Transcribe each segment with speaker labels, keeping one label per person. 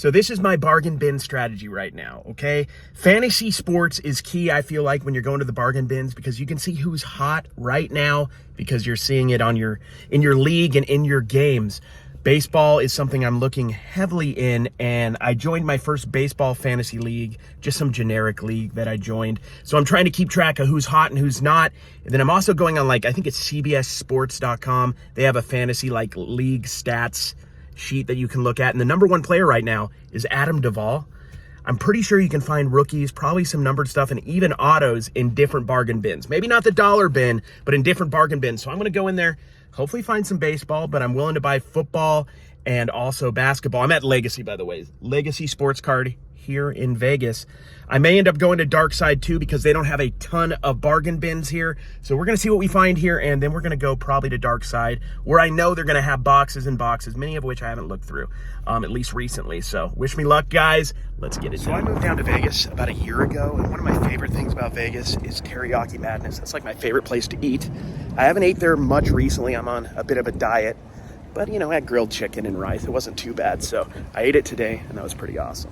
Speaker 1: So this is my bargain bin strategy right now, okay? Fantasy sports is key, I feel like, when you're going to the bargain bins, because you can see who's hot right now because you're seeing it on in your league and in your games. Baseball is something I'm looking heavily in, and I joined my first baseball fantasy league, just some generic league that I joined. So I'm trying to keep track of who's hot and who's not. And then I'm also going on, I think it's cbssports.com. They have a fantasy league stats sheet that you can look at, and the number one player right now is Adam Duvall. I'm pretty sure you can find rookies, probably some numbered stuff, and even autos in different bargain bins. Maybe not the dollar bin, but in different bargain bins. So I'm going to go in there, hopefully find some baseball, but I'm willing to buy football and also basketball. I'm at Legacy, by the way. Legacy Sports Card here in Vegas. I may end up going to Dark Side too because they don't have a ton of bargain bins here. So we're going to see what we find here, and then we're going to go probably to Dark Side, where I know they're going to have boxes and boxes, many of which I haven't looked through, at least recently. So wish me luck, guys. Let's get it. So I moved down to Vegas about a year ago, and one of my favorite things about Vegas is Teriyaki Madness. That's like my favorite place to eat. I haven't ate there much recently. I'm on a bit of a diet, but I had grilled chicken and rice. It wasn't too bad. So I ate it today, and that was pretty awesome.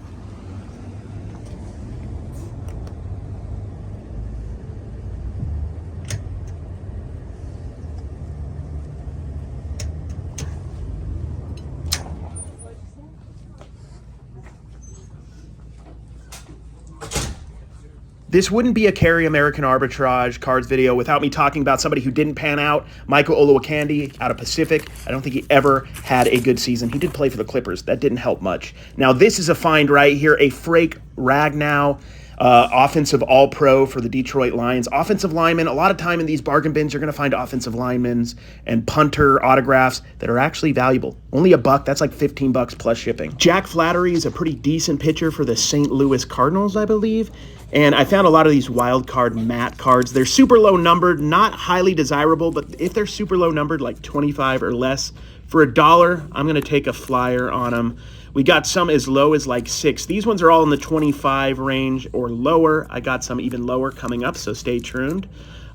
Speaker 1: This wouldn't be a Carry American Arbitrage cards video without me talking about somebody who didn't pan out, Michael Olowokandi out of Pacific. I don't think he ever had a good season. He did play for the Clippers. That didn't help much. Now, this is a find right here, a Frank Ragnow, offensive all-pro for the Detroit Lions. Offensive lineman, a lot of time in these bargain bins, you're going to find offensive linemen and punter autographs that are actually valuable. Only $1, that's like $15 plus shipping. Jack Flattery is a pretty decent pitcher for the St. Louis Cardinals, I believe. And I found a lot of these wild card matte cards. They're super low numbered, not highly desirable, but if they're super low numbered, like 25 or less, for $1, I'm going to take a flyer on them. We got some as low as like 6. These ones are all in the 25 range or lower. I got some even lower coming up, so stay tuned.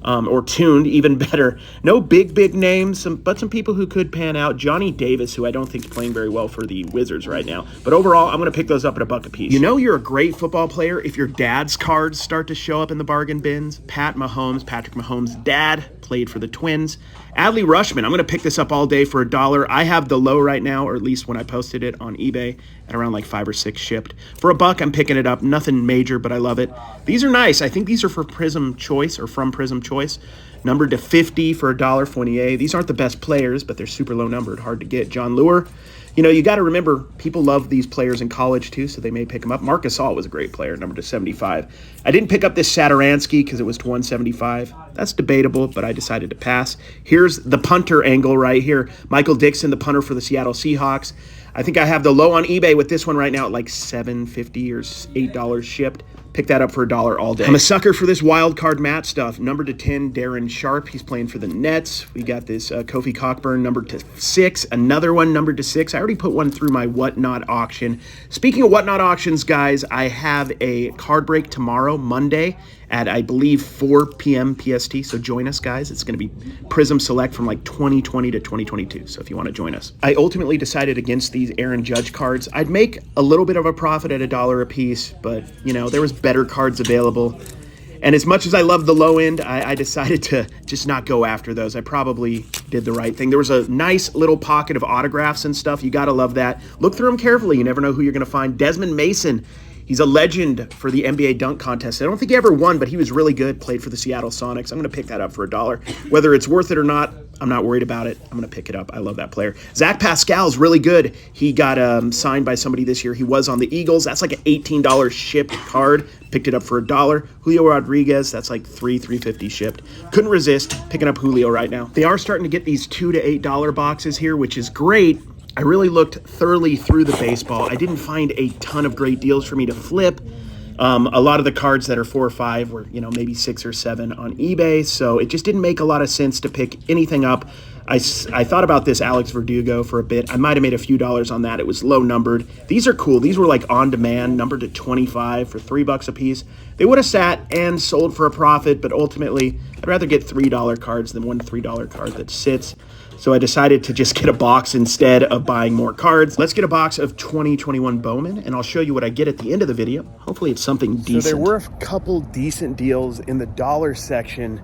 Speaker 1: Or tuned, even better. No big names, but some people who could pan out. Johnny Davis, who I don't think is playing very well for the Wizards right now. But overall, I'm going to pick those up at $1 a piece. You know you're a great football player if your dad's cards start to show up in the bargain bins. Patrick Mahomes' dad, played for the Twins. Adley Rushman, I'm going to pick this up all day for $1. I have the low right now, or at least when I posted it on eBay, at around like 5 or 6 shipped. For $1, I'm picking it up. Nothing major, but I love it. These are nice. I think these are for Prism Choice, or from Prism Choice. Numbered to 50 for $1 Fournier. These aren't the best players, but they're super low numbered. Hard to get. John Lure. You got to remember, people love these players in college too, so they may pick them up. Marc Gasol was a great player, numbered to 75. I didn't pick up this Satoransky because it was to 175. That's debatable, but I decided to pass. Here's the punter angle right here. Michael Dixon, the punter for the Seattle Seahawks. I think I have the low on eBay with this one right now at like $7.50 or $8 shipped. Pick that up for $1 all day. I'm a sucker for this wild card matte stuff. Numbered to 10, Darren Sharp. He's playing for the Nets. We got this Kofi Cockburn numbered to 6. Another one numbered to 6. I already put one through my Whatnot auction. Speaking of Whatnot auctions, guys, I have a card break tomorrow, Monday, at I believe 4 p.m. PST. So join us, guys. It's going to be Prism Select from like 2020 to 2022. So if you want to join us. I ultimately decided against these Aaron Judge cards. I'd make a little bit of a profit at $1 a piece, but there was better cards available. And as much as I love the low end, I decided to just not go after those. I probably did the right thing. There was a nice little pocket of autographs and stuff. You got to love that. Look through them carefully. You never know who you're going to find. Desmond Mason. He's a legend for the NBA dunk contest. I don't think he ever won, but he was really good, played for the Seattle Sonics. I'm going to pick that up for $1. Whether it's worth it or not, I'm not worried about it. I'm going to pick it up. I love that player. Zach Pascal's really good. He got signed by somebody this year. He was on the Eagles. That's like an $18 shipped card. Picked it up for $1. Julio Rodriguez, that's like $3.50 shipped. Couldn't resist picking up Julio right now. They are starting to get these $2 to $8 boxes here, which is great. I really looked thoroughly through the baseball. I didn't find a ton of great deals for me to flip. A lot of the cards that are 4 or 5 were, maybe 6 or 7 on eBay. So it just didn't make a lot of sense to pick anything up. I thought about this Alex Verdugo for a bit. I might have made a few dollars on that. It was low numbered. These are cool. These were like on demand, numbered to 25 for $3 a piece. They would have sat and sold for a profit, but ultimately I'd rather get $3 cards than one $3 card that sits. So I decided to just get a box instead of buying more cards. Let's get a box of 2021 Bowman, and I'll show you what I get at the end of the video. Hopefully it's something decent. So there were a couple decent deals in the dollar section.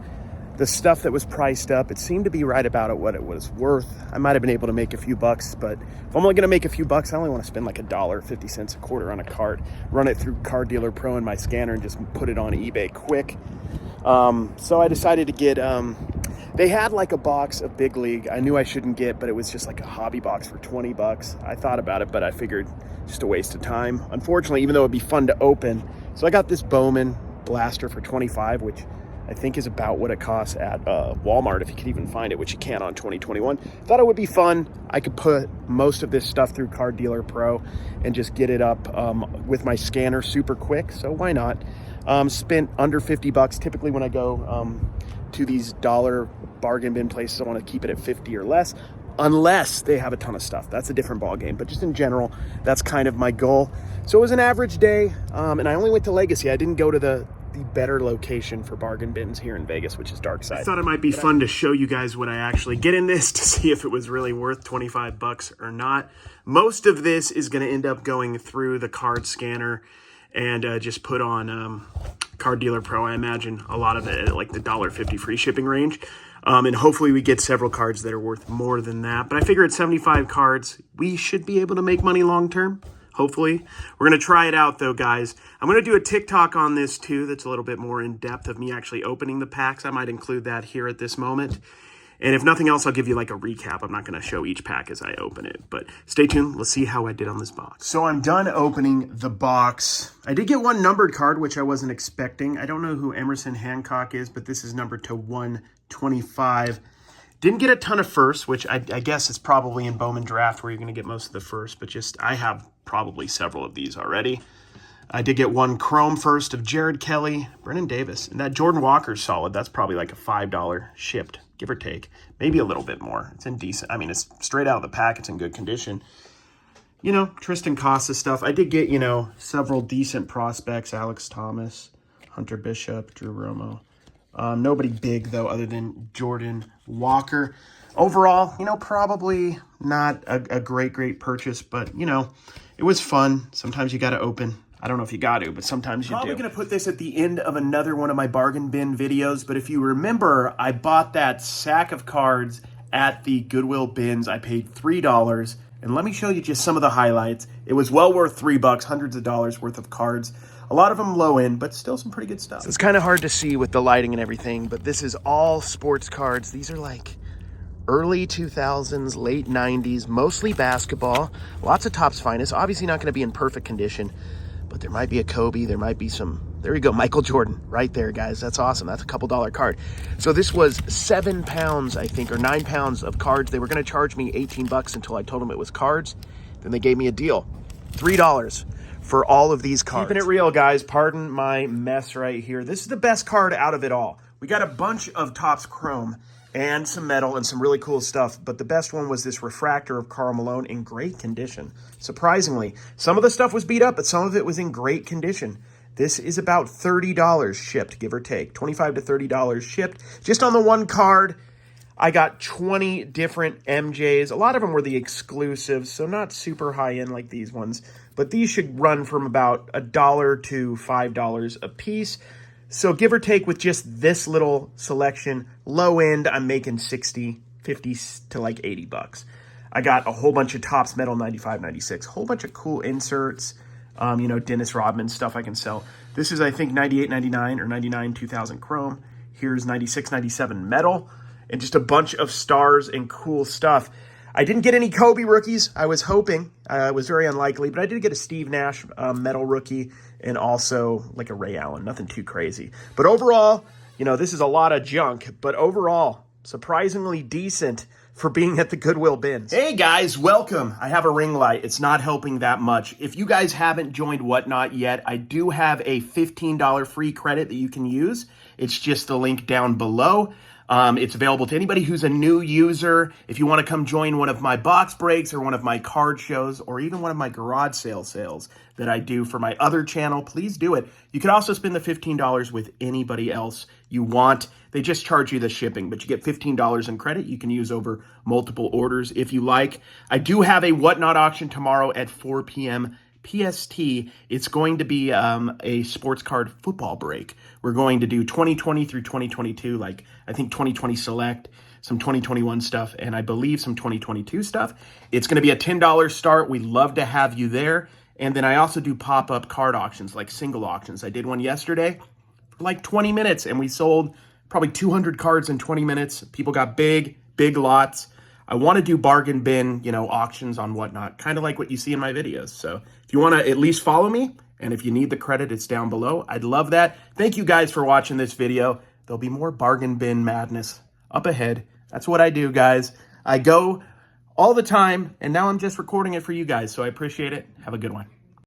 Speaker 1: The stuff that was priced up, it seemed to be right about what it was worth. I might have been able to make a few bucks, but if I'm only gonna make a few bucks, I only wanna spend like $1.50 a quarter on a card, run it through Card Dealer Pro in my scanner and just put it on eBay quick. So I decided to get, they had like a box of Big League. I knew I shouldn't get, but it was just like a hobby box for 20 bucks. I thought about it, but I figured just a waste of time. Unfortunately, even though it'd be fun to open. So I got this Bowman blaster for 25, which I think is about what it costs at Walmart, if you can even find it, which you can on 2021. Thought it would be fun. I could put most of this stuff through Card Dealer Pro and just get it up with my scanner super quick, so why not? Spent under 50 bucks. Typically when I go to these dollar bargain bin places, I want to keep it at 50 or less, unless they have a ton of stuff. That's a different ball game, but just in general, that's kind of my goal. So it was an average day, and I only went to Legacy. I didn't go to the better location for bargain bins here in Vegas, which is Dark Side. I thought it might be fun to show you guys what I actually get in this to see if it was really worth 25 bucks or not. Most of this is going to end up going through the card scanner and just put on Card Dealer Pro. I imagine a lot of it at like the $1.50 free shipping range. And hopefully we get several cards that are worth more than that. But I figure at 75 cards, we should be able to make money long term. Hopefully. We're going to try it out though, guys. I'm going to do a TikTok on this too that's a little bit more in depth of me actually opening the packs. I might include that here at this moment. And if nothing else, I'll give you like a recap. I'm not going to show each pack as I open it, but stay tuned. Let's see how I did on this box. So I'm done opening the box. I did get one numbered card, which I wasn't expecting. I don't know who Emerson Hancock is, but this is numbered to 125. Didn't get a ton of firsts, which I guess is probably in Bowman Draft where you're going to get most of the firsts, but just I have probably several of these already. I did get one Chrome first of Jared Kelly, Brennan Davis, and that Jordan Walker's solid. That's probably like a $5 shipped, give or take. Maybe a little bit more. It's in decent. I mean, it's straight out of the pack. It's in good condition. You know, Tristan Costa stuff. I did get, you know, several decent prospects. Alex Thomas, Hunter Bishop, Drew Romo. Nobody big, though, other than Jordan Walker. Overall, you know, probably not a great purchase, but, you know, it was fun. Sometimes you got to open. I don't know if you got to, but sometimes you do. Probably going to put this at the end of another one of my bargain bin videos, but if you remember, I bought that sack of cards at the Goodwill bins. I paid $3, and let me show you just some of the highlights. It was well worth $3, hundreds of dollars worth of cards. A lot of them low end, but still some pretty good stuff. So it's kind of hard to see with the lighting and everything, but this is all sports cards. These are like early 2000s, late 90s, mostly basketball. Lots of Topps Finest. Obviously not going to be in perfect condition, but there might be a Kobe. There might be some, there you go, Michael Jordan right there, guys. That's awesome. That's a couple dollar card. So this was 7 pounds, I think, or 9 pounds of cards. They were going to charge me 18 bucks until I told them it was cards. Then they gave me a deal, $3 for all of these cards. Keeping it real, guys. Pardon my mess right here. This is the best card out of it all. We got a bunch of Topps Chrome and some metal and some really cool stuff, but the best one was this refractor of Karl Malone in great condition. Surprisingly, some of the stuff was beat up, but some of it was in great condition. This is about $30 shipped, give or take. $25 to $30 shipped. Just on the one card, I got 20 different MJs. A lot of them were the exclusives, so not super high-end like these ones, but these should run from about $1 to $5 a piece. So give or take with just this little selection, low end, I'm making 60, 50 to like 80 bucks. I got a whole bunch of Topps Metal 95, 96, a whole bunch of cool inserts, you know, Dennis Rodman stuff I can sell. This is, I think, 98, 99 or 99, 2000 Chrome. Here's 96, 97 Metal, and just a bunch of stars and cool stuff. I didn't get any Kobe rookies. I was hoping. It was very unlikely, but I did get a Steve Nash Metal rookie and also like a Ray Allen. Nothing too crazy. But overall, you know, this is a lot of junk, but overall, surprisingly decent for being at the Goodwill bins. Hey guys, welcome. I have a ring light. It's not helping that much. If you guys haven't joined Whatnot yet, I do have a $15 free credit that you can use. It's just the link down below. It's available to anybody who's a new user. If you want to come join one of my box breaks or one of my card shows or even one of my garage sales that I do for my other channel, please do it. You can also spend the $15 with anybody else you want. They just charge you the shipping, but you get $15 in credit you can use over multiple orders if you like. I do have a Whatnot auction tomorrow at 4 p.m. PST. It's going to be a sports card football break. We're going to do 2020 through 2022, like I think 2020 select, some 2021 stuff, and I believe some 2022 stuff. It's going to be a $10 start. We'd love to have you there. And then I also do pop-up card auctions, like single auctions. I did one yesterday for like 20 minutes, and we sold probably 200 cards in 20 minutes. People got big lots. I want to do bargain bin, auctions on Whatnot, kind of like what you see in my videos. So if you want to at least follow me, and if you need the credit, it's down below. I'd love that. Thank you guys for watching this video. There'll be more bargain bin madness up ahead. That's what I do, guys. I go all the time, and now I'm just recording it for you guys, so I appreciate it. Have a good one.